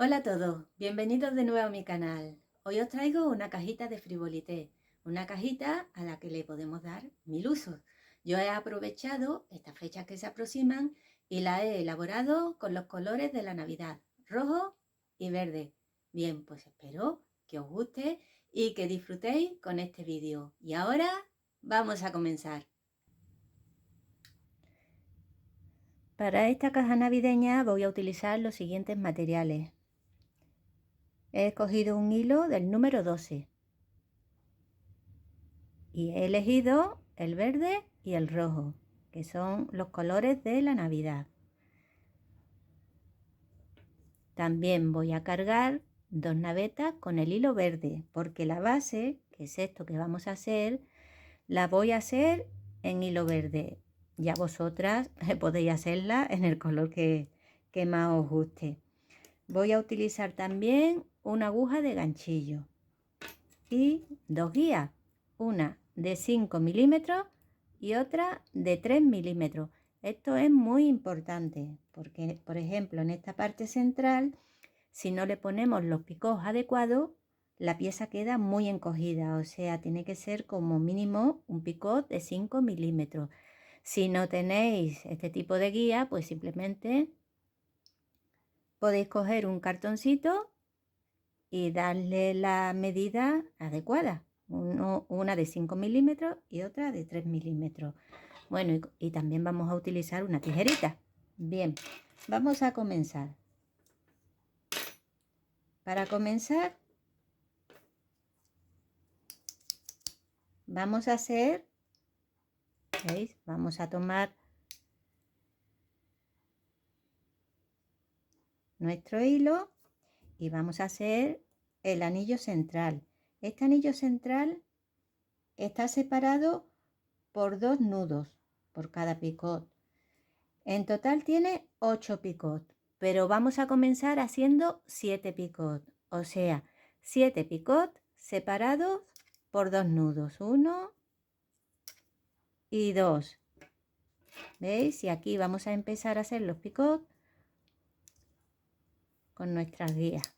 Hola a todos, bienvenidos de nuevo a mi canal. Hoy os traigo una cajita de frivolité, una cajita a la que le podemos dar 1000 usos. Yo he aprovechado estas fechas que se aproximan y la he elaborado con los colores de la Navidad, rojo y verde. Bien, pues espero que os guste y que disfrutéis con este vídeo. Y ahora vamos a comenzar. Para esta caja navideña voy a utilizar los siguientes materiales. He escogido un hilo del número 12 y he elegido el verde y el rojo, que son los colores de la Navidad. También voy a cargar 2 navetas con el hilo verde, porque la base, que es esto que vamos a hacer, la voy a hacer en hilo verde. Ya vosotras podéis hacerla en el color que más os guste. Voy a utilizar también una aguja de ganchillo y 2 guías, una de 5 milímetros y otra de 3 milímetros. Esto es muy importante porque, por ejemplo, en esta parte central, si no le ponemos los picos adecuados, la pieza queda muy encogida, o sea, tiene que ser como mínimo un picot de 5 milímetros. Si no tenéis este tipo de guía, pues simplemente podéis coger un cartoncito y darle la medida adecuada. Una de 5 milímetros y otra de 3 milímetros. Bueno, y también vamos a utilizar una tijerita. Bien, vamos a comenzar. Para comenzar, vamos a hacer, ¿veis? Vamos a tomar nuestro hilo y vamos a hacer el anillo central. Este anillo central está separado por 2 nudos por cada picot. En total tiene 8 picot, pero vamos a comenzar haciendo 7 picot, o sea, 7 picot separados por 2 nudos, 1 y 2. ¿Veis? Y aquí vamos a empezar a hacer los picot con nuestras guías.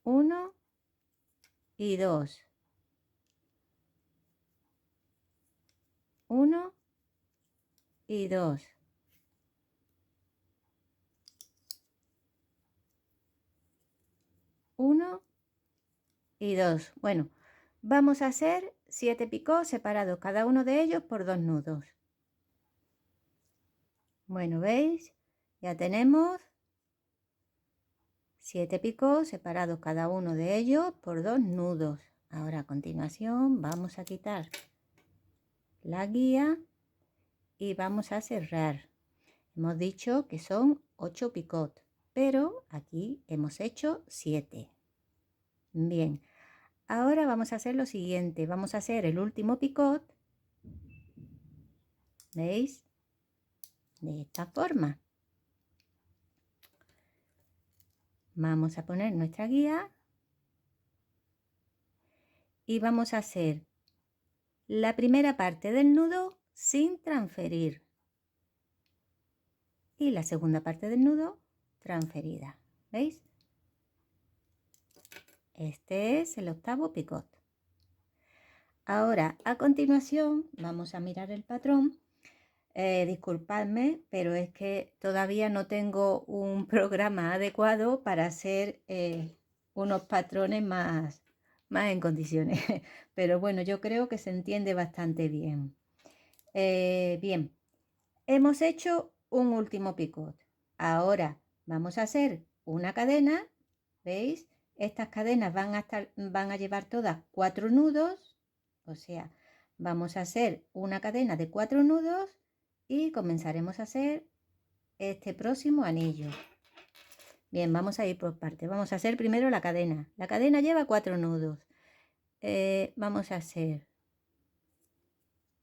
1 y 2. 1 y 2. 1 y 2. Bueno, vamos a hacer 7 picots separados cada uno de ellos por 2 nudos. Bueno, ¿veis? Ya tenemos 7 picots separados cada uno de ellos por 2 nudos. Ahora a continuación vamos a quitar la guía y vamos a cerrar. Hemos dicho que son 8 picots, pero aquí hemos hecho 7. Bien, ahora vamos a hacer lo siguiente. Vamos a hacer el último picot. ¿Veis? De esta forma. Vamos a poner nuestra guía y vamos a hacer la primera parte del nudo sin transferir y la segunda parte del nudo transferida. ¿Veis? Este es el octavo picot. Ahora, a continuación, vamos a mirar el patrón. Disculpadme, pero es que todavía no tengo un programa adecuado para hacer unos patrones más en condiciones. Pero bueno, yo creo que se entiende bastante bien. Bien, hemos hecho un último picot. Ahora vamos a hacer una cadena. ¿Veis? Estas cadenas van a llevar todas 4 nudos. O sea, vamos a hacer una cadena de 4 nudos y comenzaremos a hacer este próximo anillo. Bien, vamos a ir por partes. Vamos a hacer primero la cadena. La cadena lleva 4 nudos. Vamos a hacer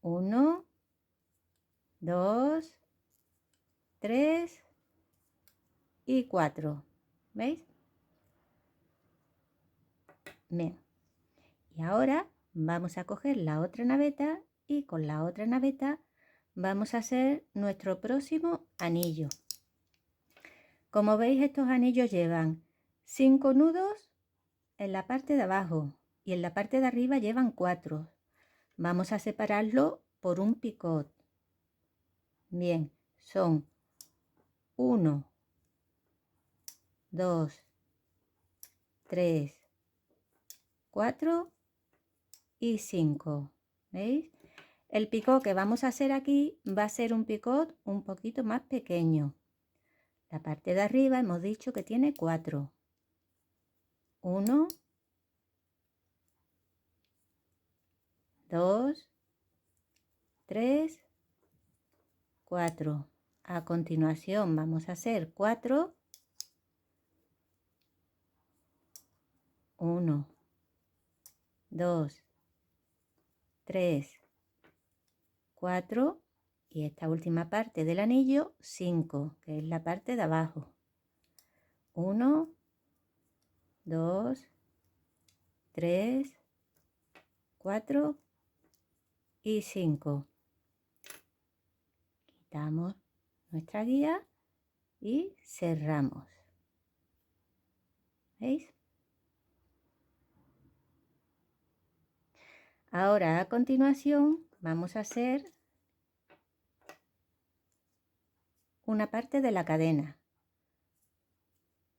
1, 2, 3 y 4. ¿Veis? Bien. Y ahora vamos a coger la otra naveta y con la otra naveta vamos a hacer nuestro próximo anillo. Como veis, estos anillos llevan 5 nudos en la parte de abajo y en la parte de arriba llevan 4. Vamos a separarlo por un picot. Bien, son 1, 2, 3, 4 y 5. ¿Veis? El picot que vamos a hacer aquí va a ser un picot un poquito más pequeño. La parte de arriba hemos dicho que tiene 4. 1, 2, 3, 4. A continuación vamos a hacer 4. 1, 2, 3, 4 y esta última parte del anillo 5, que es la parte de abajo. 1, 2, 3, 4 y 5. Quitamos nuestra guía y cerramos. ¿Veis? Ahora a continuación vamos a hacer una parte de la cadena.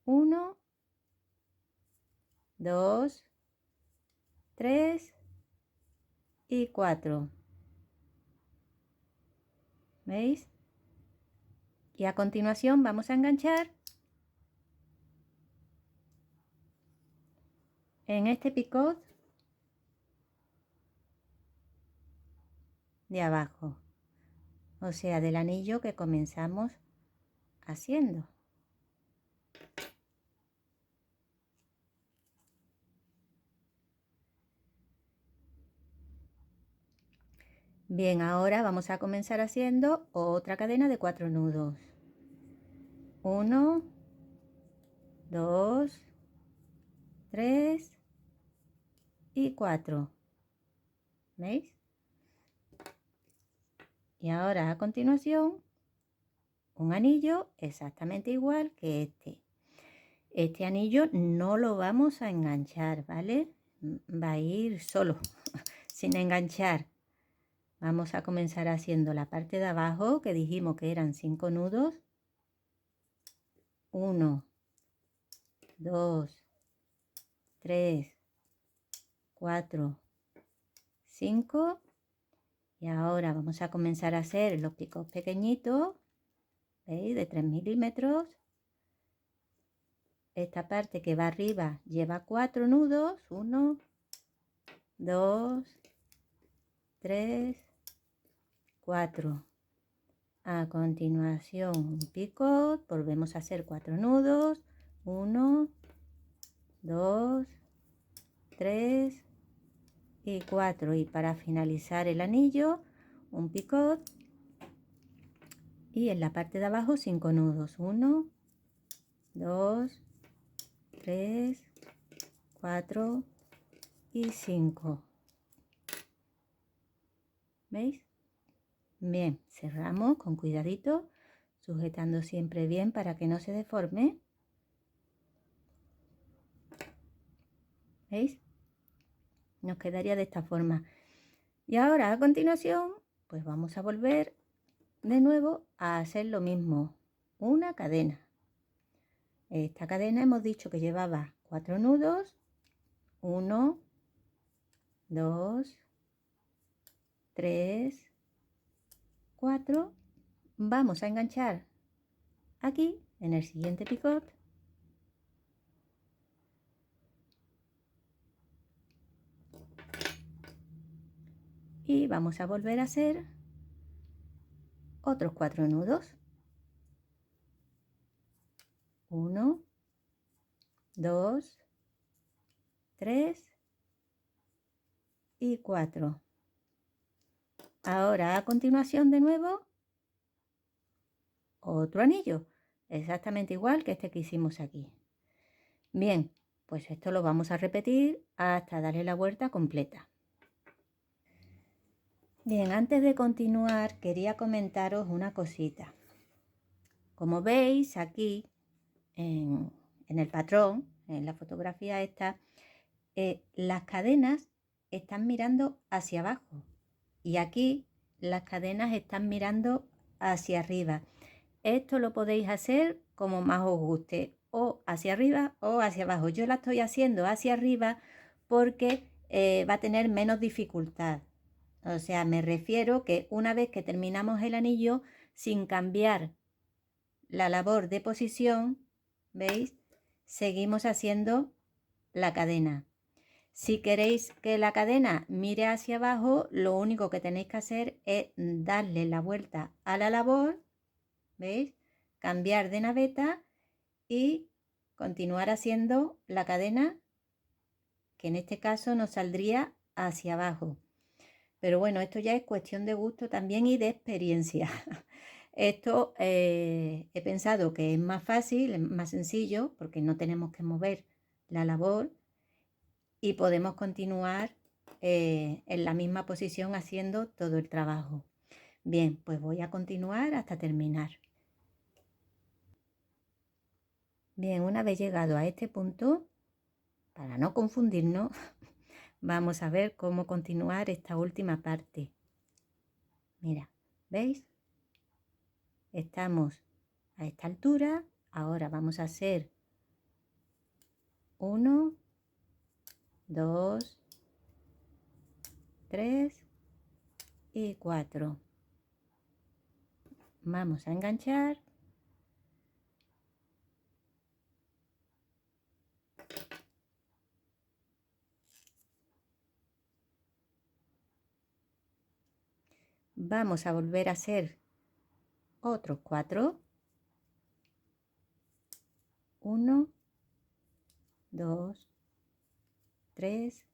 1, 2, 3 y 4. ¿Veis? Y a continuación vamos a enganchar en este picot de abajo, o sea, del anillo que comenzamos haciendo. Bien, ahora vamos a comenzar haciendo otra cadena de 4 nudos. 1, 2, 3 y 4. ¿Veis? Y ahora a continuación un anillo exactamente igual que este. Este anillo no lo vamos a enganchar, ¿vale? Va a ir solo, sin enganchar. Vamos a comenzar haciendo la parte de abajo, que dijimos que eran 5 nudos. 1, 2, 3, 4, 5. Y ahora vamos a comenzar a hacer los picos pequeñitos, ¿veis? De 3 milímetros. Esta parte que va arriba lleva 4 nudos. 1, 2, 3, 4. A continuación un picot, volvemos a hacer 4 nudos. 1, 2, 3 y 4. Y para finalizar el anillo, un picot. Y en la parte de abajo 5 nudos. 1, 2, 3, 4 y 5. ¿Veis? Bien, cerramos con cuidadito, sujetando siempre bien para que no se deforme. ¿Veis? Nos quedaría de esta forma. Y ahora a continuación, pues vamos a volver de nuevo a hacer lo mismo, una cadena. Esta cadena hemos dicho que llevaba 4 nudos. 1, 2, 3, 4. Vamos a enganchar aquí en el siguiente picot. Y vamos a volver a hacer otros 4 nudos. 1, 2, 3 y 4. Ahora a continuación de nuevo otro anillo, exactamente igual que este que hicimos aquí. Bien, pues esto lo vamos a repetir hasta darle la vuelta completa. Bien, antes de continuar quería comentaros una cosita. Como veis aquí en el patrón, en la fotografía esta, las cadenas están mirando hacia abajo y aquí las cadenas están mirando hacia arriba. Esto lo podéis hacer como más os guste, o hacia arriba o hacia abajo. Yo la estoy haciendo hacia arriba porque va a tener menos dificultad. O sea, me refiero que una vez que terminamos el anillo, sin cambiar la labor de posición, ¿veis? Seguimos haciendo la cadena. Si queréis que la cadena mire hacia abajo, lo único que tenéis que hacer es darle la vuelta a la labor, ¿veis? Cambiar de naveta y continuar haciendo la cadena, que en este caso nos saldría hacia abajo. Pero bueno, esto ya es cuestión de gusto también y de experiencia. Esto he pensado que es más fácil, es más sencillo, porque no tenemos que mover la labor y podemos continuar en la misma posición haciendo todo el trabajo. Bien, pues voy a continuar hasta terminar. Bien, una vez llegado a este punto, para no confundirnos, vamos a ver cómo continuar esta última parte. Mira, ¿veis? Estamos a esta altura. Ahora vamos a hacer 1, 2, 3 y 4. Vamos a enganchar. Vamos a volver a hacer otros 4. 1, 2, 3,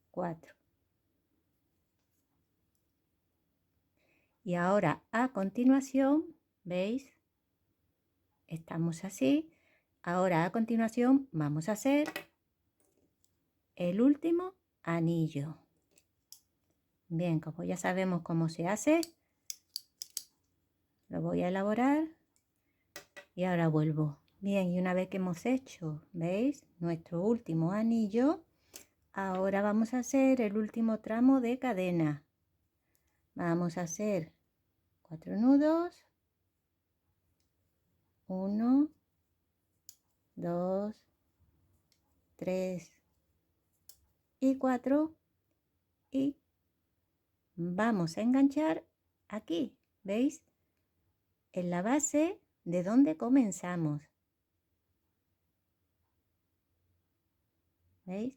4. Y ahora a continuación, ¿veis? Estamos así. Ahora a continuación vamos a hacer el último anillo. Bien, como ya sabemos cómo se hace, lo voy a elaborar y ahora vuelvo. Bien, y una vez que hemos hecho, ¿veis? Nuestro último anillo, ahora vamos a hacer el último tramo de cadena. Vamos a hacer 4 nudos. 1, 2, 3 y 4 y vamos a enganchar aquí, ¿veis? En la base de donde comenzamos. ¿Veis?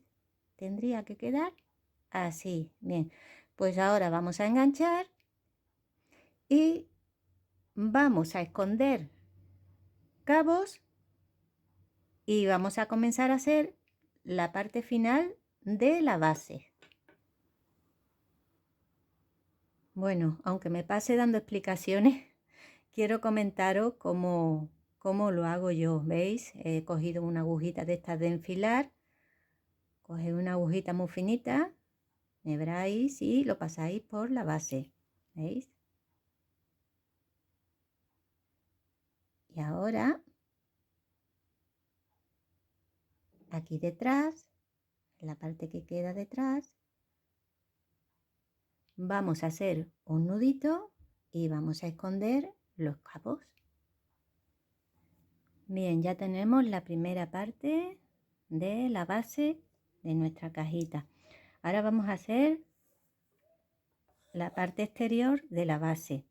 Tendría que quedar así. Bien, pues ahora vamos a enganchar y vamos a esconder cabos y vamos a comenzar a hacer la parte final de la base. Bueno, aunque me pase dando explicaciones, quiero comentaros cómo lo hago yo. ¿Veis? He cogido una agujita de estas de enfilar. Cogéis una agujita muy finita, hebráis y lo pasáis por la base. ¿Veis? Y ahora, aquí detrás, en la parte que queda detrás, vamos a hacer un nudito y vamos a esconder los cabos. Bien, ya tenemos la primera parte de la base de nuestra cajita. Ahora vamos a hacer la parte exterior de la base.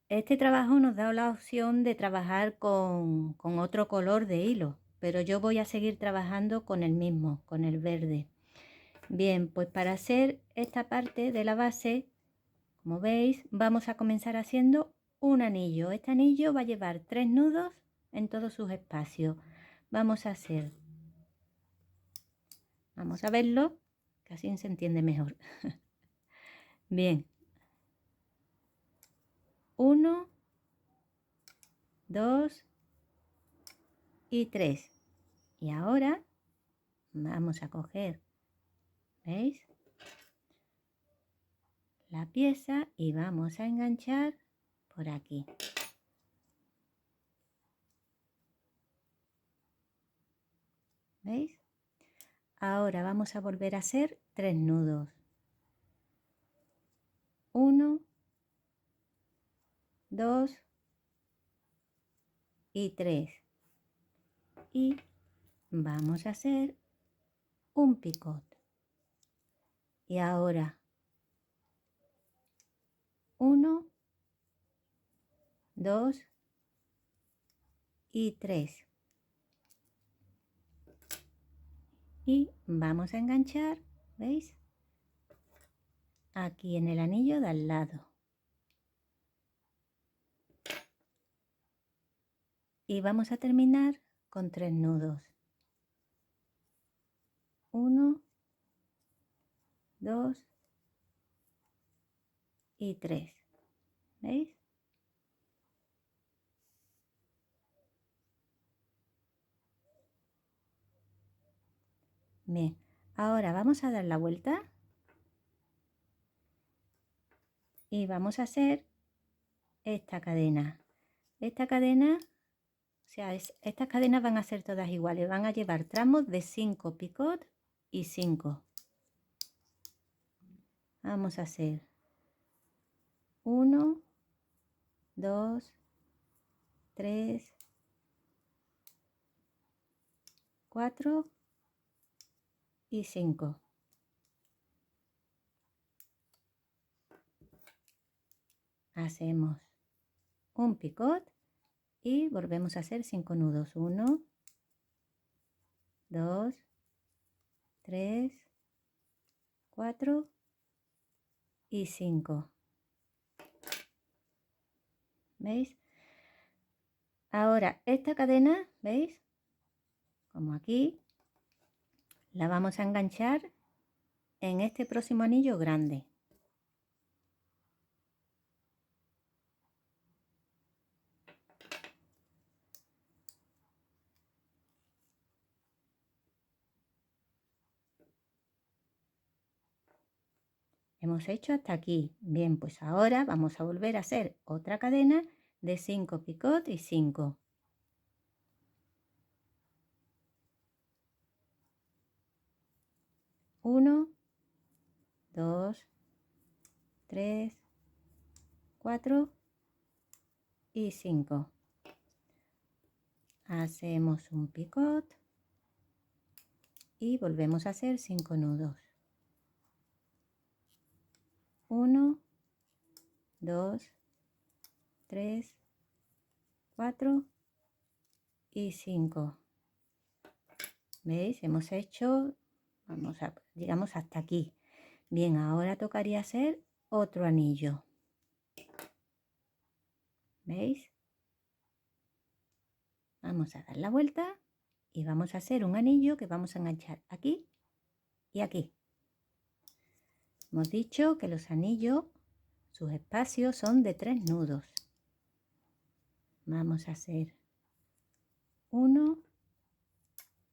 Este trabajo nos da la opción de trabajar con otro color de hilo, pero yo voy a seguir trabajando con el mismo, con el verde. Bien, pues para hacer esta parte de la base, como veis, vamos a comenzar haciendo un anillo. Este anillo va a llevar 3 nudos en todos sus espacios. Vamos a hacer, vamos a verlo, que así se entiende mejor. Bien, 1, 2 y 3. Y ahora vamos a coger, ¿veis? la pieza y vamos a enganchar por aquí. ¿Veis? Ahora vamos a volver a hacer 3 nudos. 1, 2 y 3. Y vamos a hacer un picot. Y ahora 1, 2 y 3. Y vamos a enganchar, ¿veis? Aquí en el anillo de al lado. Y vamos a terminar con 3 nudos. 1, 2 y 3. ¿Veis? Bien, ahora vamos a dar la vuelta y vamos a hacer esta cadena. Esta cadena, o sea, estas cadenas van a ser todas iguales, van a llevar tramos de 5 picot y 5. Vamos a hacer 1, 2, 3, 4 y 5. Hacemos un picot y volvemos a hacer 5 nudos. 1, 2, 3, 4 y 5. ¿Veis? Ahora esta cadena, ¿veis? Como aquí, la vamos a enganchar en este próximo anillo grande. Hemos hecho hasta aquí. Bien, pues ahora vamos a volver a hacer otra cadena de 5 picot y 5. 1, 2, 3, 4 y 5. Hacemos un picot y volvemos a hacer 5 nudos. 1, 2, 3, 4 y 5. ¿Veis? Hemos hecho, digamos, hasta aquí. Bien, ahora tocaría hacer otro anillo. ¿Veis? Vamos a dar la vuelta y vamos a hacer un anillo que vamos a enganchar aquí y aquí. Hemos dicho que los anillos, sus espacios son de 3 nudos. Vamos a hacer 1,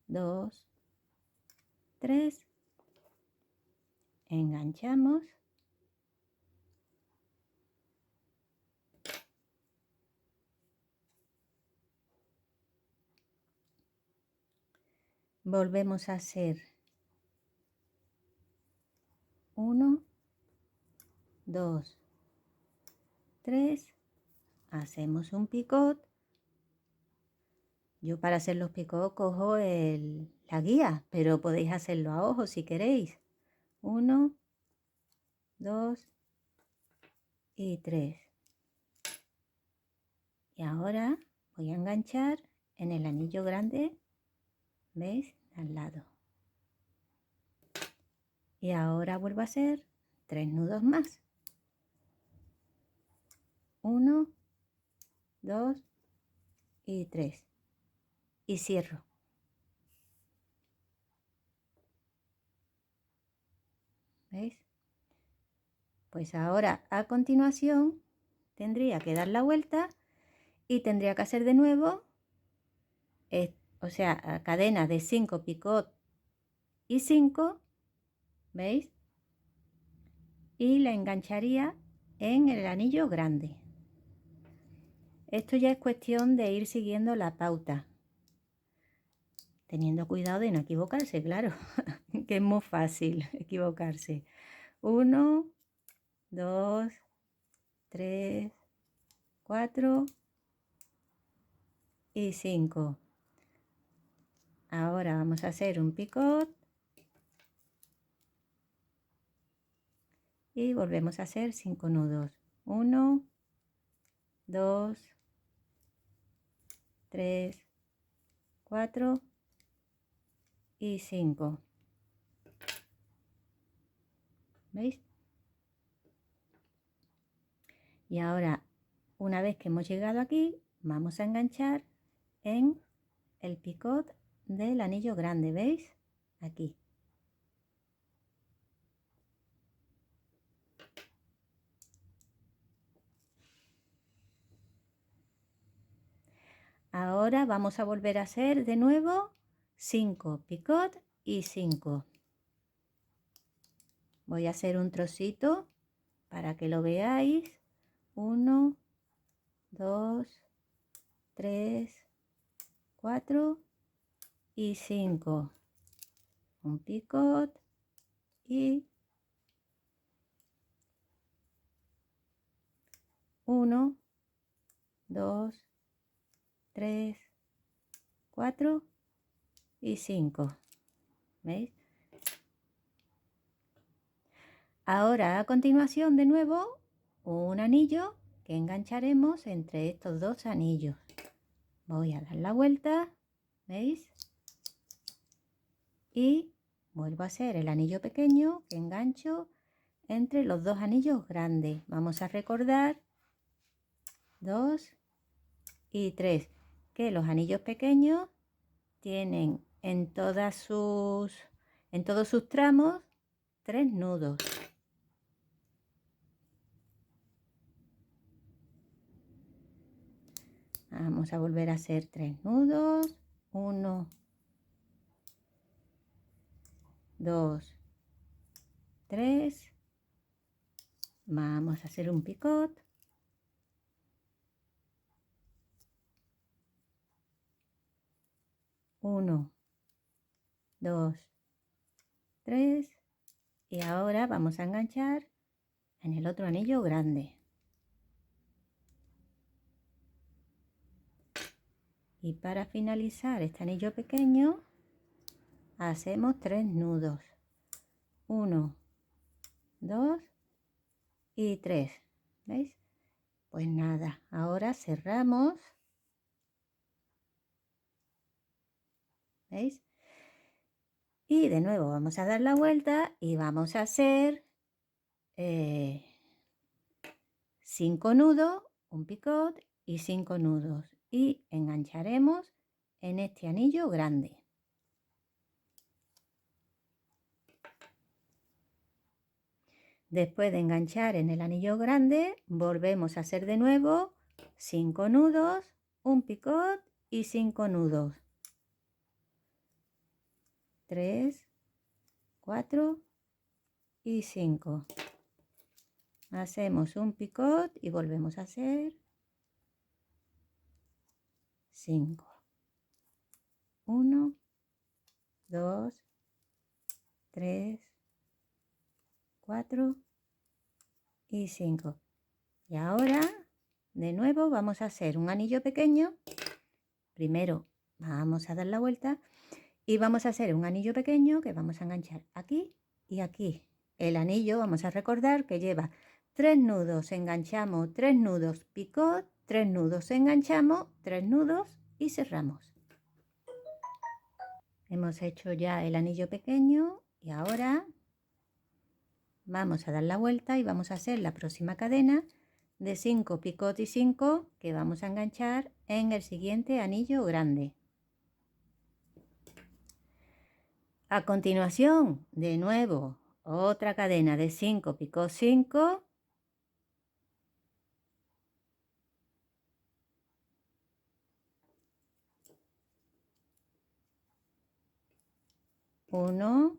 2, 3, enganchamos, volvemos a hacer 1, 2, 3, hacemos un picot. Yo para hacer los picots cojo la guía, pero podéis hacerlo a ojo si queréis. 1, 2 y 3. Y ahora voy a enganchar en el anillo grande, ¿veis? Al lado. Y ahora vuelvo a hacer 3 nudos más. 1, 2 y 3. Y cierro. ¿Veis? Pues ahora a continuación tendría que dar la vuelta y tendría que hacer de nuevo, o sea, cadena de 5 picot y 5, ¿veis? y la engancharía en el anillo grande. Esto ya es cuestión de ir siguiendo la pauta, teniendo cuidado de no equivocarse, claro, que es muy fácil equivocarse. 1, 2, 3, 4 y 5. Ahora vamos a hacer un picot y volvemos a hacer 5 nudos. 1, 2, 3, 4 y 5. ¿Veis? Y ahora, una vez que hemos llegado aquí, vamos a enganchar en el picot del anillo grande, ¿veis? Aquí. Ahora vamos a volver a hacer de nuevo 5 picot y 5. Voy a hacer un trocito para que lo veáis. 1, 2, 3, 4 y 5. Un picot y 1, 2, 3, 4 y 5. ¿Veis? Ahora a continuación de nuevo un anillo que engancharemos entre estos dos anillos. Voy a dar la vuelta, ¿veis? Y vuelvo a hacer el anillo pequeño que engancho entre los dos anillos grandes. Vamos a recordar 2 y 3, que los anillos pequeños tienen en todos sus tramos 3 nudos. Vamos a volver a hacer 3 nudos. 1, 2, 3. Vamos a hacer un picot. 1, 2, 3. Y ahora vamos a enganchar en el otro anillo grande. Y para finalizar este anillo pequeño hacemos 3 nudos. 1, 2 y 3. ¿Veis? Pues nada, ahora cerramos. ¿Veis? Y de nuevo vamos a dar la vuelta y vamos a hacer 5 nudos, un picot y 5 nudos. Y engancharemos en este anillo grande. Después de enganchar en el anillo grande, volvemos a hacer de nuevo 5 nudos, un picot y 5 nudos. 3, 4 y 5. Hacemos un picot y volvemos a hacer 5. 1, 2, 3, 4 y 5. Y ahora de nuevo vamos a hacer un anillo pequeño. Primero vamos a dar la vuelta y vamos a hacer un anillo pequeño que vamos a enganchar aquí y aquí. El anillo, vamos a recordar que lleva 3 nudos, enganchamos 3 nudos, picot, 3 nudos, enganchamos 3 nudos y cerramos. Hemos hecho ya el anillo pequeño y ahora vamos a dar la vuelta y vamos a hacer la próxima cadena de 5 picot y 5 que vamos a enganchar en el siguiente anillo grande. A continuación, de nuevo, otra cadena de 5 picot 5. Uno,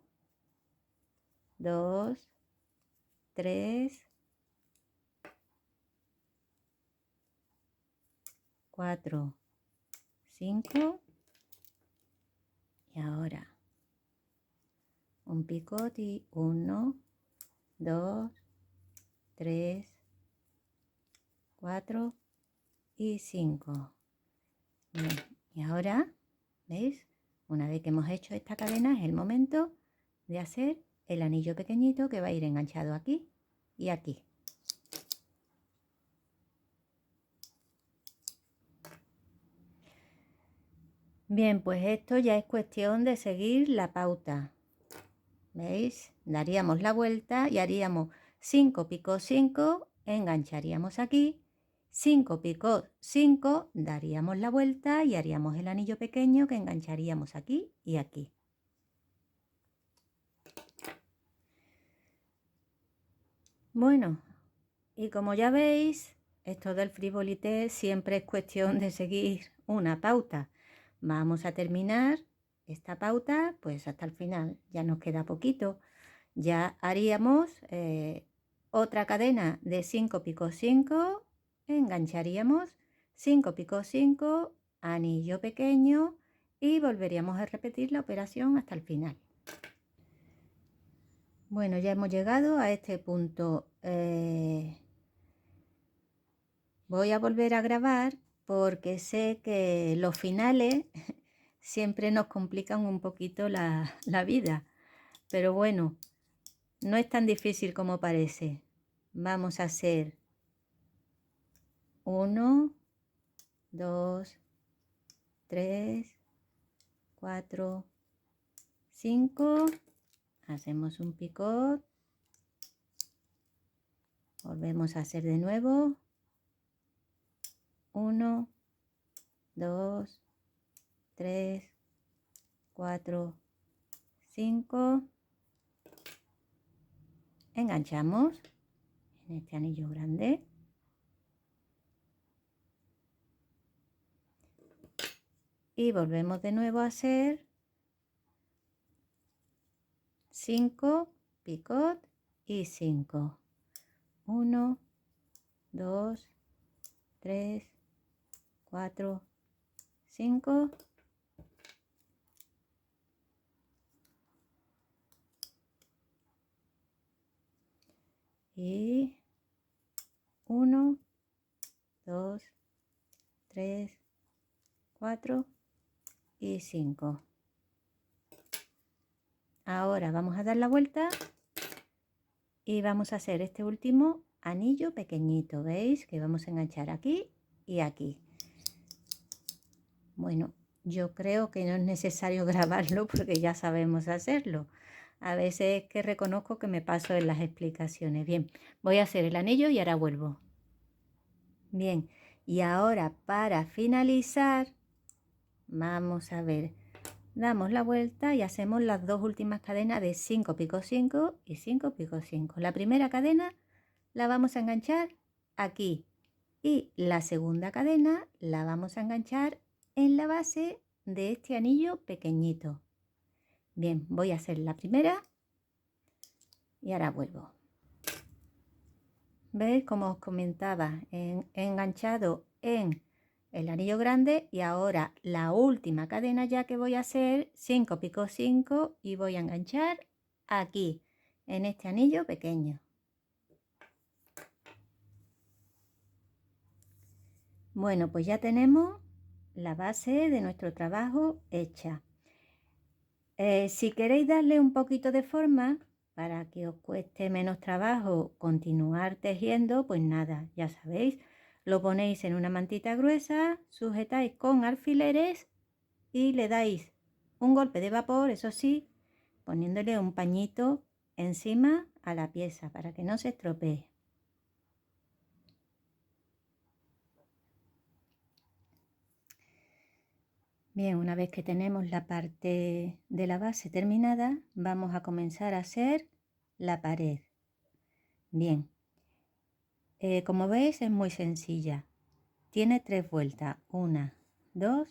2, 3, 4, 5 y ahora un picote, 1, 2, 3, 4 y 5. Bien, y ahora, ¿veis? Una vez que hemos hecho esta cadena es el momento de hacer el anillo pequeñito que va a ir enganchado aquí y aquí. Bien, pues esto ya es cuestión de seguir la pauta. ¿Veis? Daríamos la vuelta y haríamos 5 picos 5, engancharíamos aquí, 5 picos 5, daríamos la vuelta y haríamos el anillo pequeño que engancharíamos aquí y aquí. Bueno, y como ya veis, esto del frivolité siempre es cuestión de seguir una pauta. Vamos a terminar esta pauta pues hasta el final, ya nos queda poquito. Ya haríamos otra cadena de 5 picos 5, engancharíamos 5 picos 5, anillo pequeño y volveríamos a repetir la operación hasta el final. Bueno, ya hemos llegado a este punto. Voy a volver a grabar porque sé que los finales siempre nos complican un poquito la vida, pero bueno, no es tan difícil como parece. Vamos a hacer 1, 2, 3, 4, 5. Hacemos un picot. Volvemos a hacer de nuevo. 1, 2, 3, 4, 5. Enganchamos en este anillo grande. Y volvemos de nuevo a hacer 5 picot y 5. 1, 2, 3, 4, 5. Y 1, 2, 3, 4 y 5. Ahora vamos a dar la vuelta y vamos a hacer este último anillo pequeñito. ¿Veis? Que vamos a enganchar aquí y aquí. Bueno, yo creo que no es necesario grabarlo porque ya sabemos hacerlo. A veces es que reconozco que me paso en las explicaciones. Bien, voy a hacer el anillo y ahora vuelvo. Bien, y ahora para finalizar, vamos a ver, damos la vuelta y hacemos las dos últimas cadenas de 5 picos 5 y 5 picos 5. La primera cadena la vamos a enganchar aquí y la segunda cadena la vamos a enganchar en la base de este anillo pequeñito. Bien, voy a hacer la primera y ahora vuelvo. ¿Veis? Como os comentaba, he enganchado en el anillo grande y ahora la última cadena ya que voy a hacer 5 picos 5 y voy a enganchar aquí en este anillo pequeño. Bueno, pues ya tenemos la base de nuestro trabajo hecha. Si queréis darle un poquito de forma para que os cueste menos trabajo continuar tejiendo, pues nada, ya sabéis, lo ponéis en una mantita gruesa, sujetáis con alfileres y le dais un golpe de vapor, eso sí, poniéndole un pañito encima a la pieza para que no se estropee. Bien, una vez que tenemos la parte de la base terminada, vamos a comenzar a hacer la pared. Bien, como veis es muy sencilla. Tiene 3 vueltas, 1, 2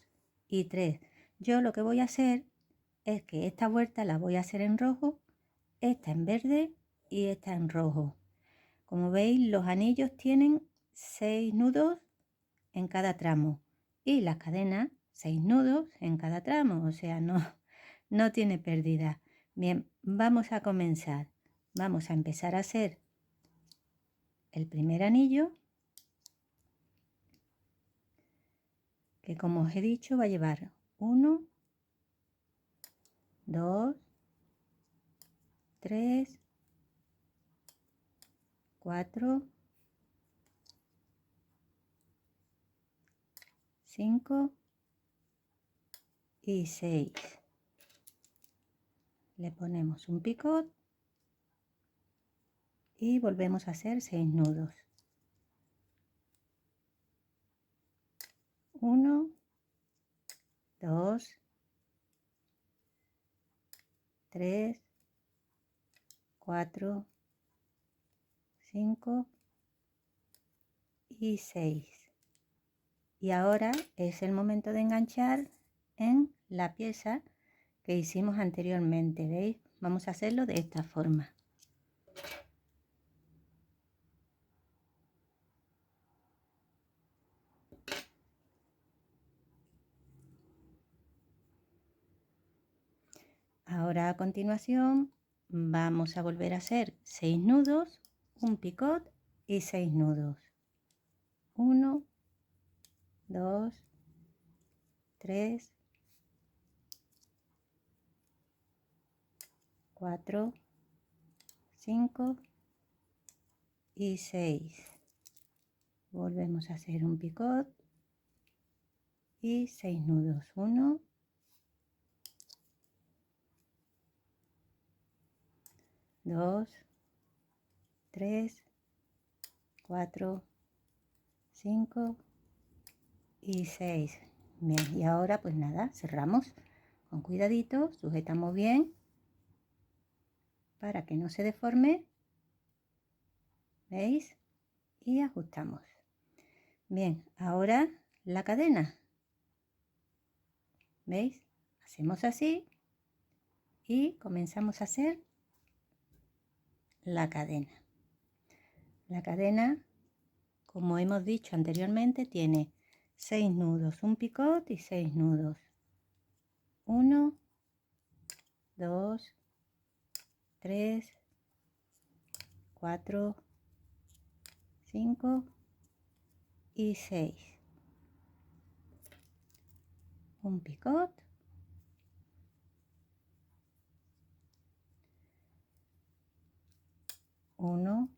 y 3. Yo lo que voy a hacer es que esta vuelta la voy a hacer en rojo, esta en verde y esta en rojo. Como veis, los anillos tienen 6 nudos en cada tramo y las cadenas 6 nudos en cada tramo, o sea, no tiene pérdida. Bien, vamos a comenzar. Vamos a empezar a hacer el primer anillo, que como os he dicho va a llevar 1, 2, 3, 4, 5 y 6. Le ponemos un picot y volvemos a hacer 6 nudos. 1, 2, 3, 4, 5 y 6. Y ahora es el momento de enganchar en la pieza que hicimos anteriormente. ¿Veis? Vamos a hacerlo de esta forma. Ahora a continuación vamos a volver a hacer 6 nudos, un picot y 6 nudos. 1, 2, 3, 4, 5 y 6. Volvemos a hacer un picot y 6 nudos. 1, 2, 3, 4, 5 y 6. Bien, y ahora pues nada, cerramos con cuidadito, sujetamos bien para que no se deforme. ¿Veis? Y ajustamos. Bien, ahora la cadena. ¿Veis? Hacemos así y comenzamos a hacer la cadena. La cadena, como hemos dicho anteriormente, tiene 6 nudos, un picot y 6 nudos. 1, 2, 3, 4, 5 y 6. Un picot, uno,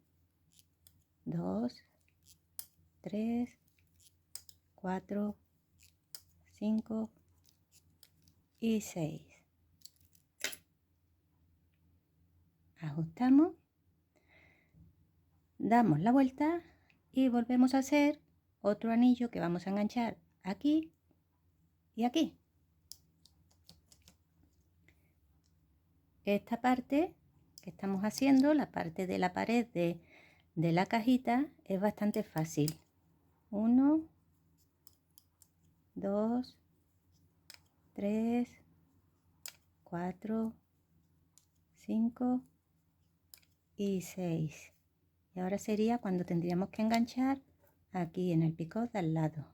2, 3, 4, 5 y 6. Ajustamos, damos la vuelta y volvemos a hacer otro anillo que vamos a enganchar aquí y aquí. Esta parte que estamos haciendo, la parte de la pared de la cajita, es bastante fácil. 1, 2, 3, 4, 5 y 6. Y ahora sería cuando tendríamos que enganchar aquí en el picot de al lado.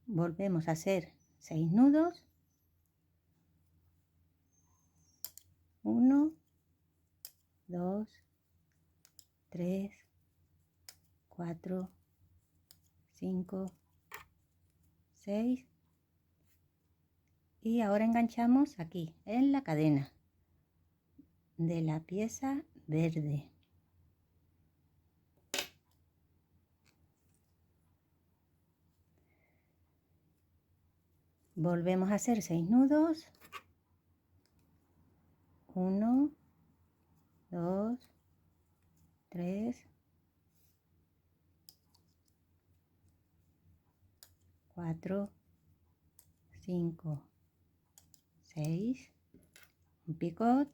Volvemos a hacer 6 nudos. 1, 2, 3, 4, 5, 6. Y ahora enganchamos aquí en la cadena de la pieza verde. Volvemos a hacer 6 nudos. 1, 2, 3, 4, 5, 6, un picot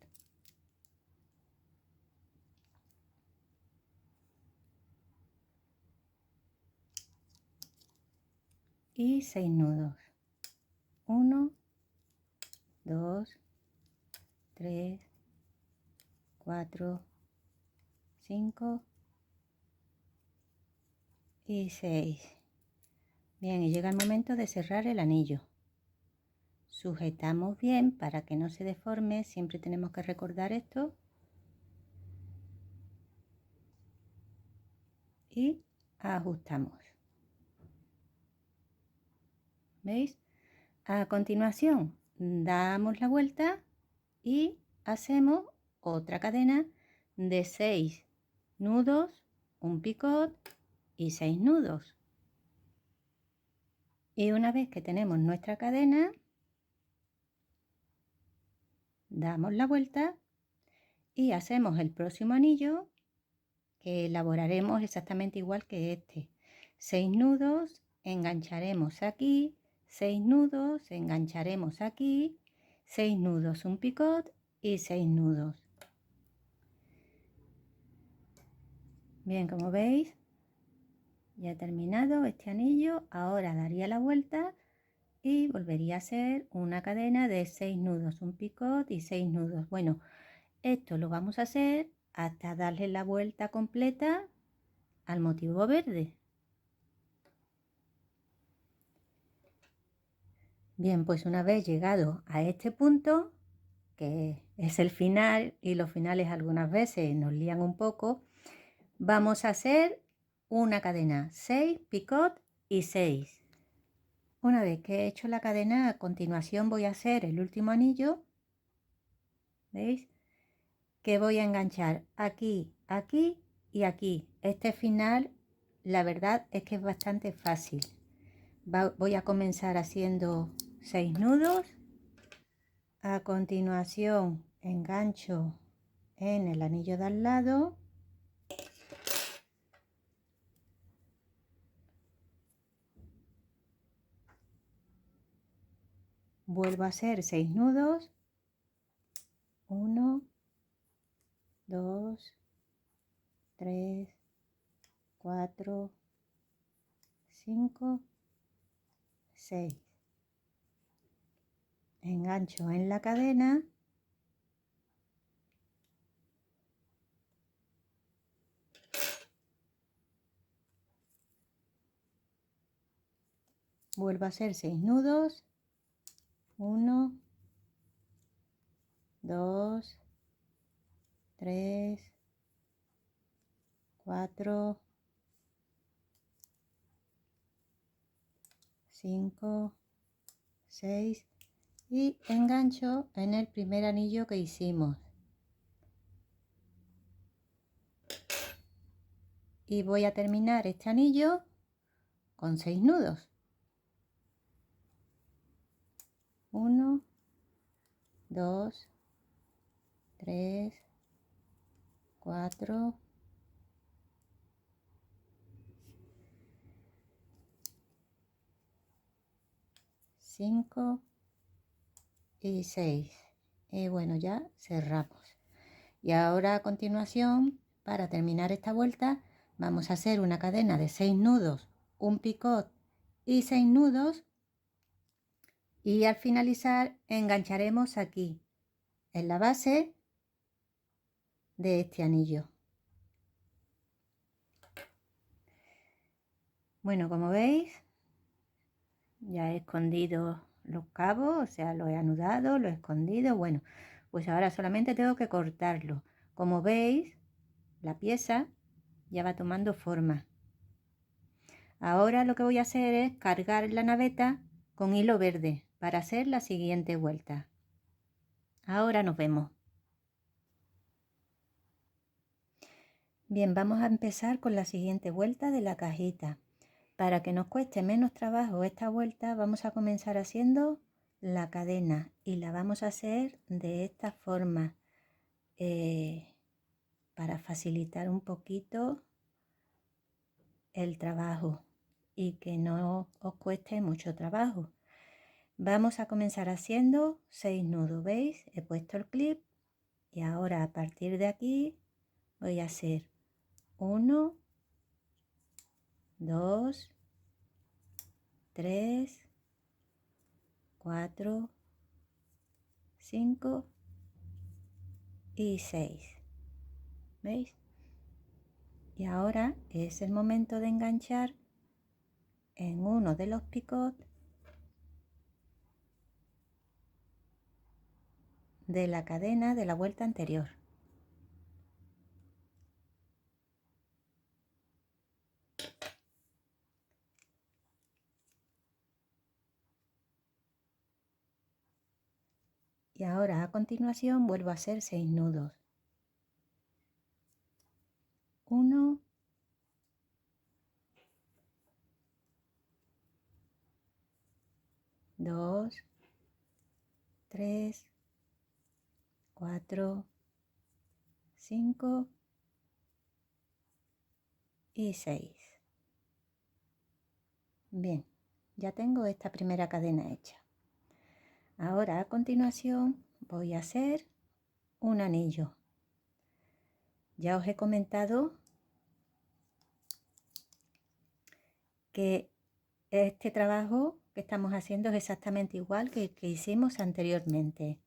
y 6 nudos. 1, 2, 3, 4, 5 y 6. Bien, y llega el momento de cerrar el anillo. Sujetamos bien para que no se deforme, siempre tenemos que recordar esto. Y ajustamos. ¿Veis? A continuación, damos la vuelta y hacemos otra cadena de 6 nudos, un picot y 6 nudos. Y una vez que tenemos nuestra cadena, damos la vuelta y hacemos el próximo anillo, que elaboraremos exactamente igual que este. 6 nudos, engancharemos aquí, 6 nudos, engancharemos aquí, 6 nudos, un picot y 6 nudos. Bien, como veis, ya he terminado este anillo. Ahora daría la vuelta y volvería a hacer una cadena de 6 nudos, un picot y 6 nudos. Bueno, esto lo vamos a hacer hasta darle la vuelta completa al motivo verde. Bien, pues una vez llegado a este punto, que es el final, y los finales algunas veces nos lían un poco, vamos a hacer una cadena, 6 picot y 6. Una vez que he hecho la cadena, a continuación voy a hacer el último anillo, ¿veis? Que voy a enganchar aquí, aquí y aquí. Este final, la verdad es que es bastante fácil. Voy a comenzar haciendo 6 nudos. A continuación engancho en el anillo de al lado. Vuelvo a hacer 6 nudos. 1, 2, 3, 4, 5, 6. Engancho en la cadena. Vuelvo a hacer 6 nudos. 1, 2, 3, 4, 5, 6 y engancho en el primer anillo que hicimos. Y voy a terminar este anillo con 6 nudos. 1, 2, 3, 4, 5 y 6. Y bueno, ya cerramos. Y ahora a continuación, para terminar esta vuelta, vamos a hacer una cadena de 6 nudos, un picot y 6 nudos. Y al finalizar engancharemos aquí, en la base de este anillo. Bueno, como veis, ya he escondido los cabos, o sea, lo he anudado, lo he escondido. Bueno, pues ahora solamente tengo que cortarlo. Como veis, la pieza ya va tomando forma. Ahora lo que voy a hacer es cargar la naveta con hilo verde para hacer la siguiente vuelta. Ahora nos vemos. Bien, vamos a empezar con la siguiente vuelta de la cajita. Para que nos cueste menos trabajo esta vuelta, vamos a comenzar haciendo la cadena y la vamos a hacer de esta forma para facilitar un poquito el trabajo y que no os cueste mucho trabajo. Vamos a comenzar haciendo 6 nudos, ¿veis? He puesto el clip y ahora a partir de aquí voy a hacer 1, 2, 3, 4, 5 y 6. ¿Veis? Y ahora es el momento de enganchar en uno de los picots de la cadena de la vuelta anterior. Y ahora a continuación vuelvo a hacer 6 nudos. 1, 2, 3, 4, 5 y 6. Bien, ya tengo esta primera cadena hecha. Ahora a continuación voy a hacer un anillo. Ya os he comentado que este trabajo que estamos haciendo es exactamente igual que el que hicimos anteriormente.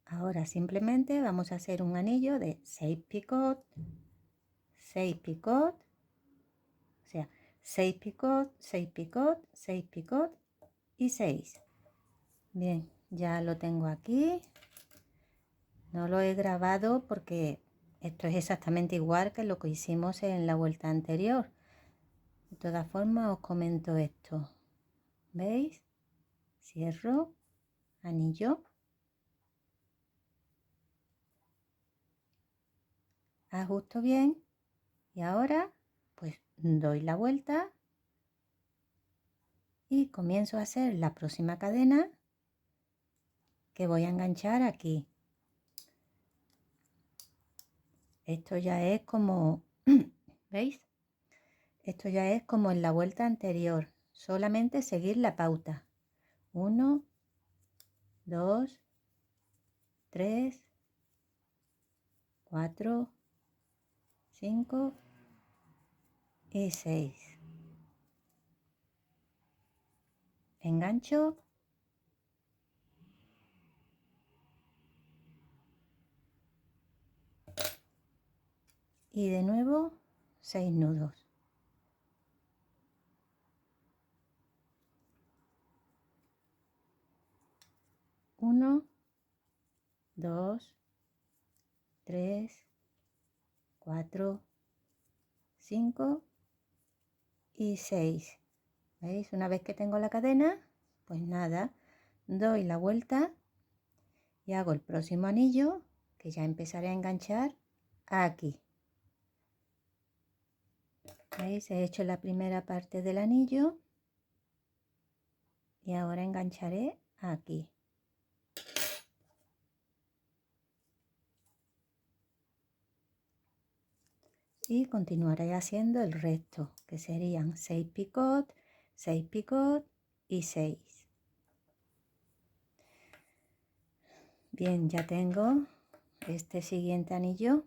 Ahora simplemente vamos a hacer un anillo de 6 picot, 6 picot, o sea, 6 picot, 6 picot, 6 picot y 6. Bien, ya lo tengo aquí. No lo he grabado porque esto es exactamente igual que lo que hicimos en la vuelta anterior. De todas formas os comento esto. ¿Veis? Cierro, anillo, ajusto bien y ahora pues doy la vuelta y comienzo a hacer la próxima cadena que voy a enganchar aquí. Esto ya es como, ¿veis? Esto ya es como en la vuelta anterior, solamente seguir la pauta. 1, 2, 3, 4, 5 y 6. Engancho y de nuevo 6 nudos. 1, 2, 3, 4, 5 y 6. ¿Veis? Una vez que tengo la cadena, pues nada, doy la vuelta y hago el próximo anillo que ya empezaré a enganchar aquí. ¿Veis? He hecho la primera parte del anillo y ahora engancharé aquí. Y continuaré haciendo el resto, que serían 6 picot, 6 picot y 6. Bien, ya tengo este siguiente anillo.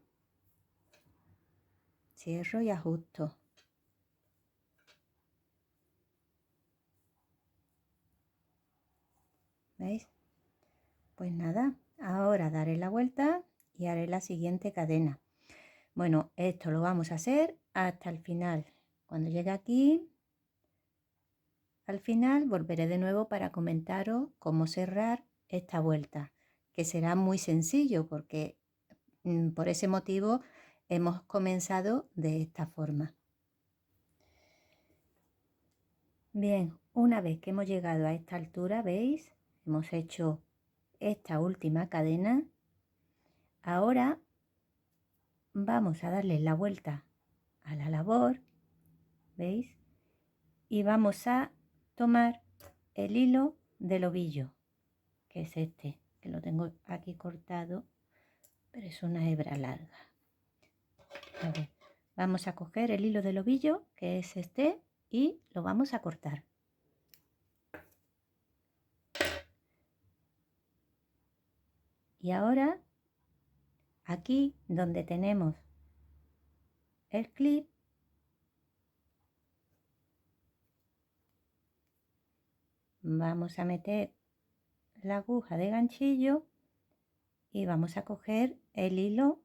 Cierro y ajusto. ¿Veis? Pues nada, ahora daré la vuelta y haré la siguiente cadena. Bueno, esto lo vamos a hacer hasta el final. Cuando llegue aquí, al final volveré de nuevo para comentaros cómo cerrar esta vuelta, que será muy sencillo porque por ese motivo hemos comenzado de esta forma. Bien, una vez que hemos llegado a esta altura, ¿veis? Hemos hecho esta última cadena. Ahora vamos a darle la vuelta a la labor, ¿veis? Y vamos a tomar el hilo del ovillo, que es este, que lo tengo aquí cortado, pero es una hebra larga. A ver, vamos a coger el hilo del ovillo, que es este, y lo vamos a cortar. Y ahora, aquí donde tenemos el clip, vamos a meter la aguja de ganchillo y vamos a coger el hilo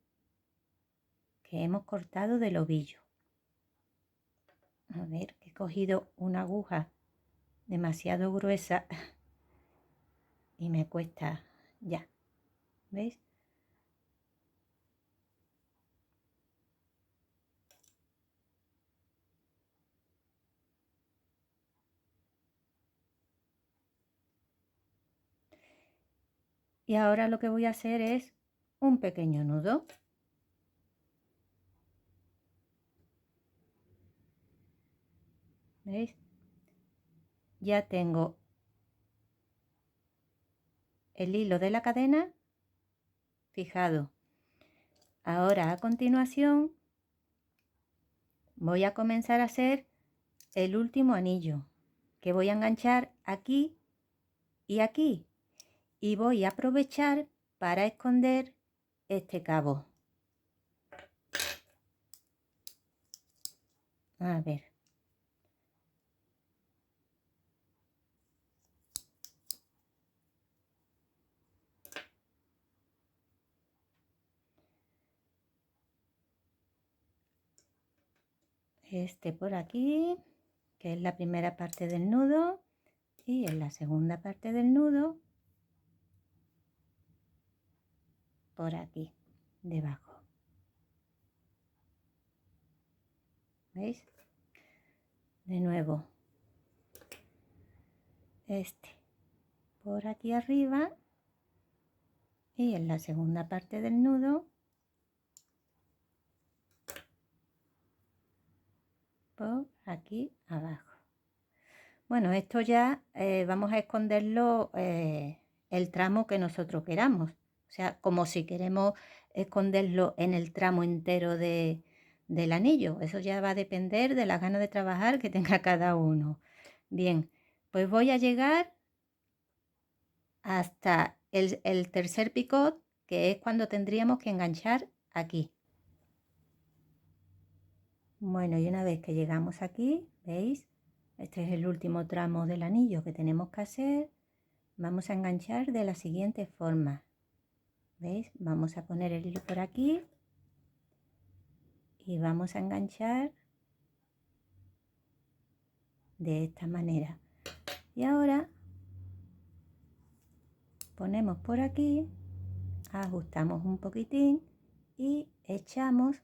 que hemos cortado del ovillo. A ver, que he cogido una aguja demasiado gruesa y me cuesta ya, ¿veis? Y ahora lo que voy a hacer es un pequeño nudo. ¿Veis? Ya tengo el hilo de la cadena fijado. Ahora a continuación voy a comenzar a hacer el último anillo, que voy a enganchar aquí y aquí, y voy a aprovechar para esconder este cabo. A ver. Este por aquí, que es la primera parte del nudo, y en la segunda parte del nudo por aquí debajo. ¿Veis? De nuevo este por aquí arriba y en la segunda parte del nudo por aquí abajo. Bueno, esto ya vamos a esconderlo el tramo que nosotros queramos. O sea, como si queremos esconderlo en el tramo entero del anillo. Eso ya va a depender de las ganas de trabajar que tenga cada uno. Bien, pues voy a llegar hasta el tercer picot, que es cuando tendríamos que enganchar aquí. Bueno, y una vez que llegamos aquí, ¿veis? Este es el último tramo del anillo que tenemos que hacer. Vamos a enganchar de la siguiente forma. ¿Veis? Vamos a poner el hilo por aquí y vamos a enganchar de esta manera. Y ahora ponemos por aquí, ajustamos un poquitín y echamos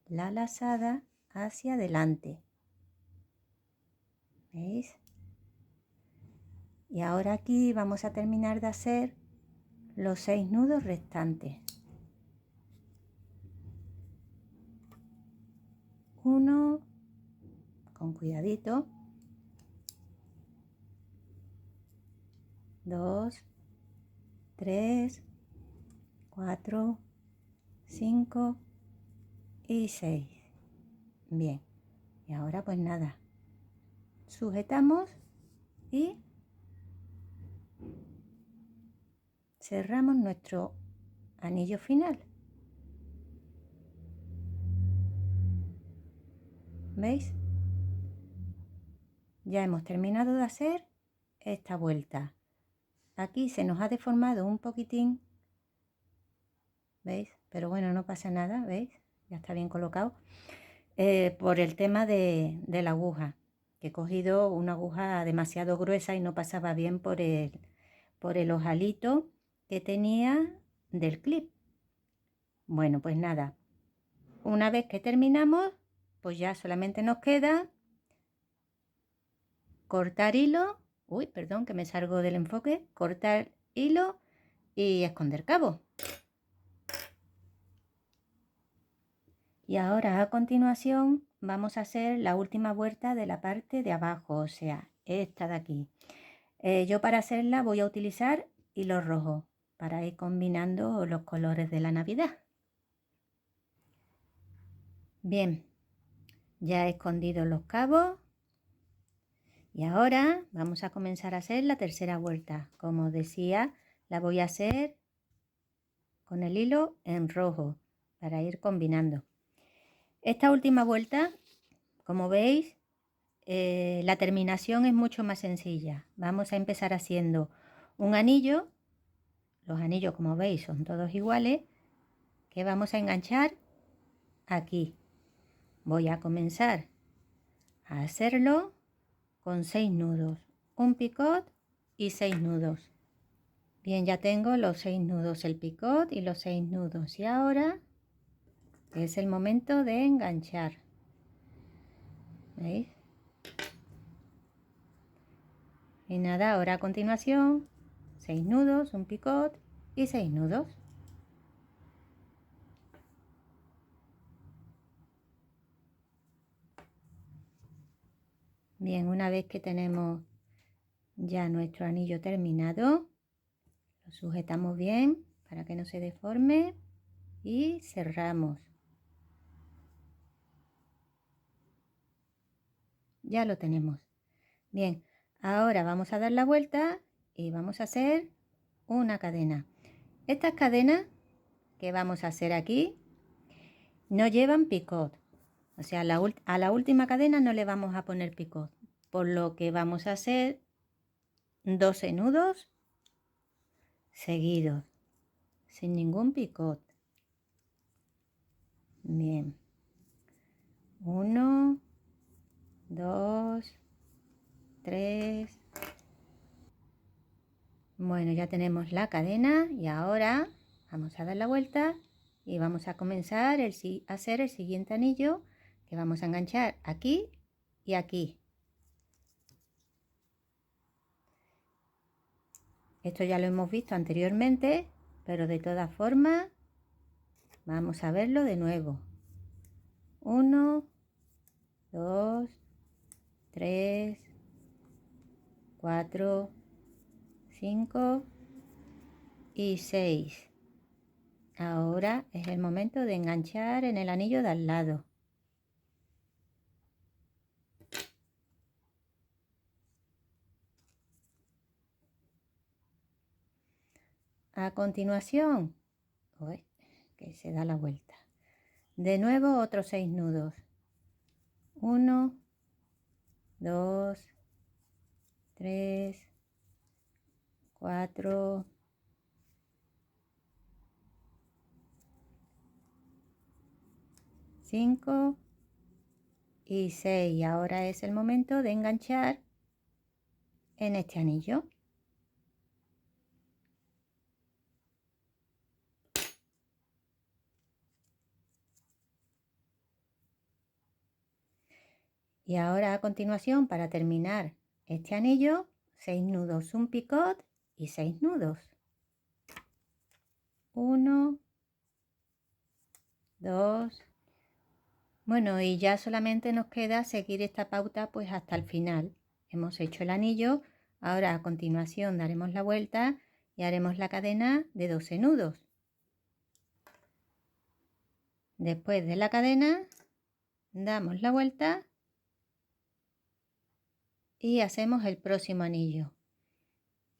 la lazada hacia adelante. ¿Veis? Y ahora aquí vamos a terminar de hacer los 6 nudos restantes. 1, con cuidadito, 2, 3, 4, 5 y 6. Bien, y ahora pues nada, sujetamos y cerramos nuestro anillo final. ¿Veis? Ya hemos terminado de hacer esta vuelta. Aquí se nos ha deformado un poquitín, ¿veis? Pero bueno, no pasa nada, ¿veis? Ya está bien colocado. Por el tema de la aguja, que he cogido una aguja demasiado gruesa y no pasaba bien por el ojalito que tenía del clip. Bueno, pues nada, una vez que terminamos, pues ya solamente nos queda cortar hilo, uy, perdón que me salgo del enfoque, cortar hilo y esconder cabo. Y ahora a continuación vamos a hacer la última vuelta de la parte de abajo, o sea, esta de aquí. Yo para hacerla voy a utilizar hilo rojo para ir combinando los colores de la Navidad. Bien, ya he escondido los cabos y ahora vamos a comenzar a hacer la tercera vuelta. Como decía, la voy a hacer con el hilo en rojo para ir combinando. Esta última vuelta, como veis, la terminación es mucho más sencilla. Vamos a empezar haciendo un anillo, los anillos, como veis, son todos iguales, que vamos a enganchar aquí. Voy a comenzar a hacerlo con 6 nudos, un picot y 6 nudos. Bien, ya tengo los 6 nudos, el picot y los 6 nudos, y ahora es el momento de enganchar. ¿Veis? Y nada, ahora a continuación 6 nudos, un picot y 6 nudos. Bien, una vez que tenemos ya nuestro anillo terminado, lo sujetamos bien para que no se deforme y cerramos. Ya lo tenemos. Bien, ahora vamos a dar la vuelta y vamos a hacer una cadena. Estas cadenas que vamos a hacer aquí no llevan picot, o sea, a la última cadena no le vamos a poner picot, por lo que vamos a hacer 12 nudos seguidos, sin ningún picot. Bien, 1, 2, 3. Bueno, ya tenemos la cadena y ahora vamos a dar la vuelta y vamos a comenzar a hacer el siguiente anillo, que vamos a enganchar aquí y aquí. Esto ya lo hemos visto anteriormente, pero de todas formas vamos a verlo de nuevo. 1, 2, 3, 4, 5 y 6. Ahora es el momento de enganchar en el anillo de al lado. A continuación, uy, que se da la vuelta. De nuevo otros 6 nudos. 1, 2, 3, 4, 5 y 6. Ahora es el momento de enganchar en este anillo. Y ahora a continuación, para terminar este anillo, 6 nudos, un picot y 6 nudos. 1, 2. Bueno, y ya solamente nos queda seguir esta pauta pues hasta el final. Hemos hecho el anillo, ahora a continuación daremos la vuelta y haremos la cadena de 12 nudos. Después de la cadena damos la vuelta y hacemos el próximo anillo,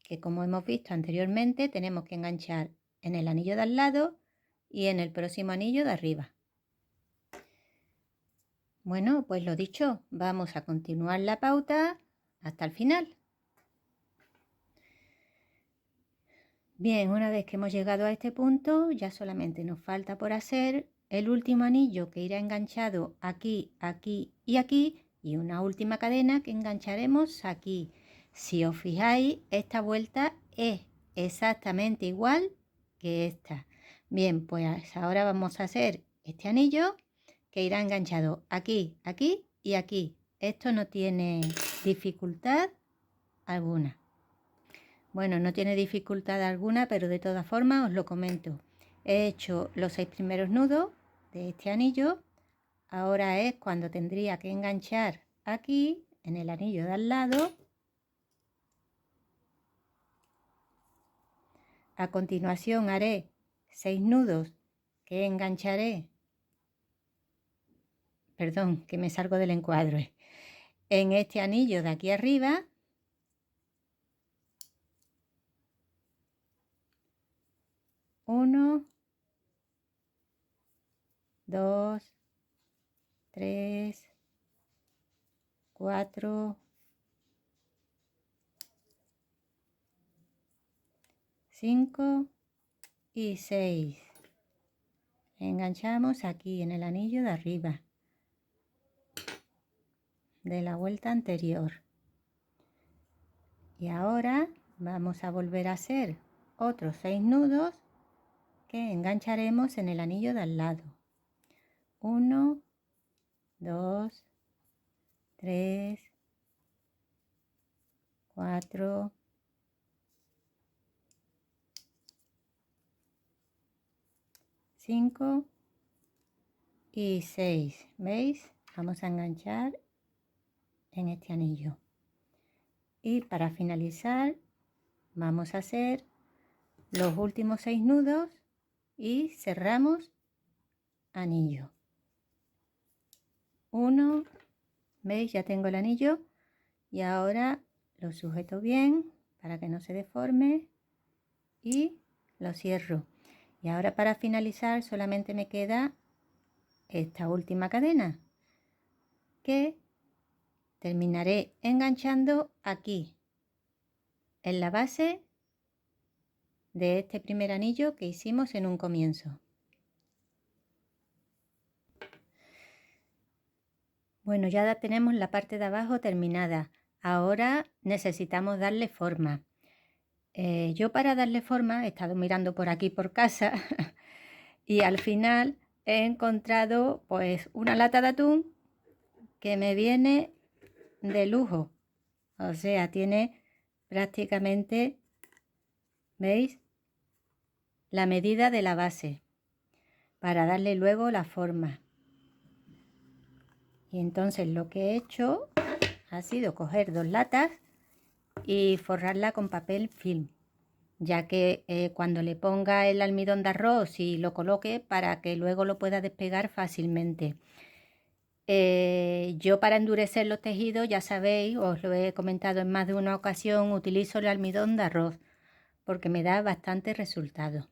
que como hemos visto anteriormente tenemos que enganchar en el anillo de al lado y en el próximo anillo de arriba. Bueno, pues lo dicho, vamos a continuar la pauta hasta el final. Bien, una vez que hemos llegado a este punto, ya solamente nos falta por hacer el último anillo que irá enganchado aquí, aquí y aquí, y una última cadena que engancharemos aquí. Si os fijáis, esta vuelta es exactamente igual que esta. Bien, pues ahora vamos a hacer este anillo que irá enganchado aquí, aquí y aquí. Esto no tiene dificultad alguna. Bueno, no tiene dificultad alguna, pero de todas formas os lo comento. He hecho los 6 primeros nudos de este anillo. Ahora es cuando tendría que enganchar aquí en el anillo de al lado. A continuación haré 6 nudos que engancharé, perdón, que me salgo del encuadre, en este anillo de aquí arriba. 1, 2, 3, 4, 5 y 6. Enganchamos aquí en el anillo de arriba de la vuelta anterior. Y ahora vamos a volver a hacer otros 6 nudos que engancharemos en el anillo de al lado. 1, 2, 3, 4, 5 y 6. ¿Veis? Vamos a enganchar en este anillo. Y para finalizar vamos a hacer los últimos 6 nudos y cerramos anillo. 1, ¿veis? Ya tengo el anillo y ahora lo sujeto bien para que no se deforme y lo cierro. Y ahora para finalizar solamente me queda esta última cadena que terminaré enganchando aquí en la base de este primer anillo que hicimos en un comienzo. Bueno, ya tenemos la parte de abajo terminada. Ahora necesitamos darle forma. Yo para darle forma he estado mirando por aquí por casa y al final he encontrado pues una lata de atún que me viene de lujo. O sea, tiene prácticamente, ¿veis? La medida de la base para darle luego la forma. Y entonces lo que he hecho ha sido coger 2 latas y forrarla con papel film, ya que cuando le ponga el almidón de arroz y lo coloque para que luego lo pueda despegar fácilmente. Yo para endurecer los tejidos, ya sabéis, os lo he comentado en más de una ocasión, utilizo el almidón de arroz porque me da bastante resultado.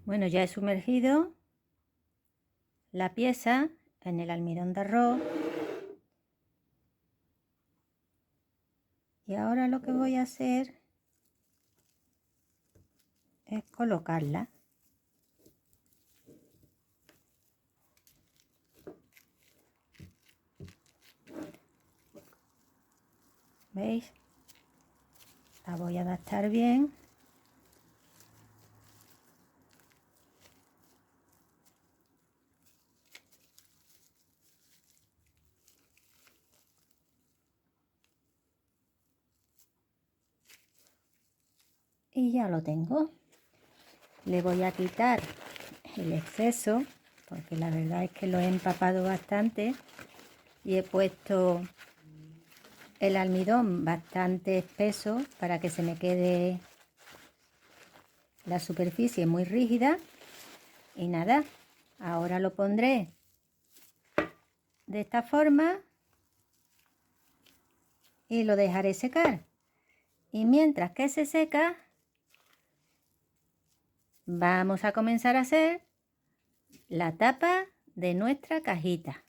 Bueno, ya he sumergido la pieza en el almidón de arroz y ahora lo que voy a hacer es colocarla. ¿Veis? La voy a adaptar bien. Y ya lo tengo. Le voy a quitar el exceso porque la verdad es que lo he empapado bastante y he puesto el almidón bastante espeso para que se me quede la superficie muy rígida. Y nada, ahora lo pondré de esta forma y lo dejaré secar. Y mientras que se seca, vamos a comenzar a hacer la tapa de nuestra cajita.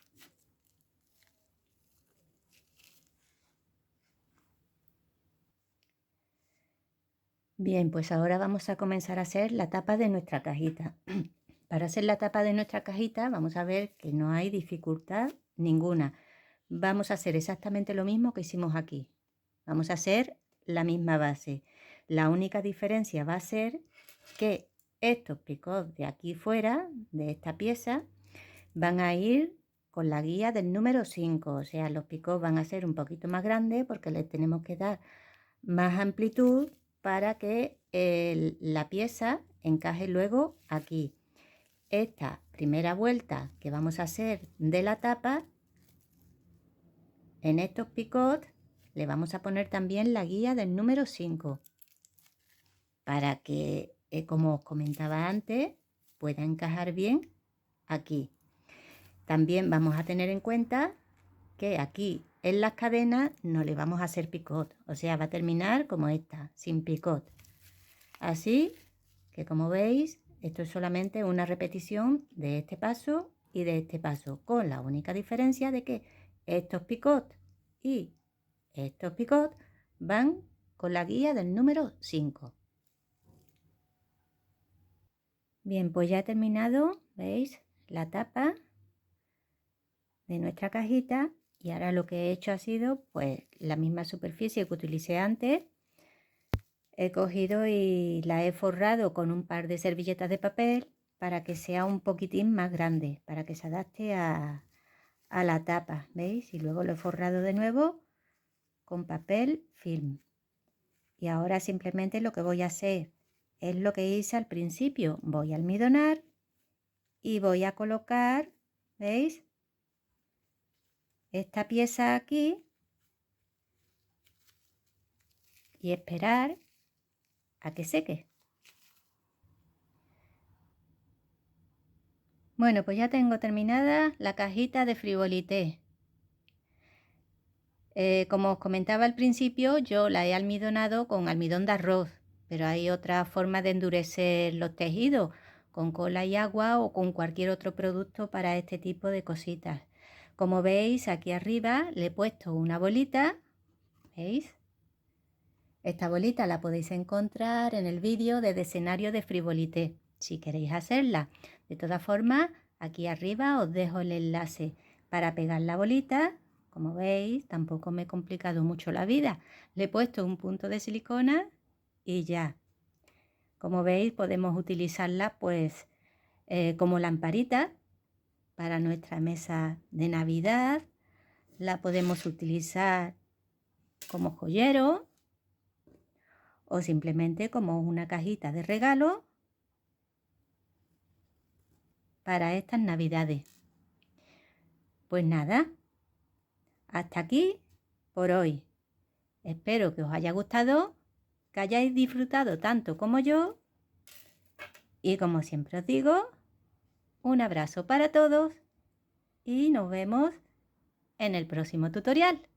Bien, pues ahora vamos a comenzar a hacer la tapa de nuestra cajita. Para hacer la tapa de nuestra cajita vamos a ver que no hay dificultad ninguna. Vamos a hacer exactamente lo mismo que hicimos aquí. Vamos a hacer la misma base. La única diferencia va a ser que estos picots de aquí fuera, de esta pieza, van a ir con la guía del número 5. O sea, los picots van a ser un poquito más grandes porque les tenemos que dar más amplitud para que la pieza encaje luego aquí. Esta primera vuelta que vamos a hacer de la tapa, en estos picots le vamos a poner también la guía del número 5 para que, como os comentaba antes, pueda encajar bien aquí. También vamos a tener en cuenta que aquí en las cadenas no le vamos a hacer picot, o sea, va a terminar como esta, sin picot. Así que, como veis, esto es solamente una repetición de este paso y de este paso, con la única diferencia de que estos picots y estos picots van con la guía del número 5. Bien, pues ya he terminado, ¿veis? La tapa de nuestra cajita, y ahora lo que he hecho ha sido pues la misma superficie que utilicé antes. He cogido y la he forrado con un par de servilletas de papel para que sea un poquitín más grande, para que se adapte a la tapa, ¿veis? Y luego lo he forrado de nuevo con papel film. Y ahora simplemente lo que voy a hacer es lo que hice al principio. Voy a almidonar y voy a colocar, ¿veis? Esta pieza aquí y esperar a que seque. Bueno, pues ya tengo terminada la cajita de Frivolité. Como os comentaba al principio, yo la he almidonado con almidón de arroz, pero hay otra forma de endurecer los tejidos, con cola y agua o con cualquier otro producto para este tipo de cositas. Como veis, aquí arriba le he puesto una bolita, ¿veis? Esta bolita la podéis encontrar en el vídeo de escenario de Frivolité, si queréis hacerla. De todas formas, aquí arriba os dejo el enlace para pegar la bolita. Como veis, tampoco me he complicado mucho la vida. Le he puesto un punto de silicona y ya. Como veis, podemos utilizarla pues como lamparita para nuestra mesa de Navidad. La podemos utilizar como joyero o simplemente como una cajita de regalo para estas Navidades. Pues nada, hasta aquí por hoy. Espero que os haya gustado, que hayáis disfrutado tanto como yo, y como siempre os digo, un abrazo para todos y nos vemos en el próximo tutorial.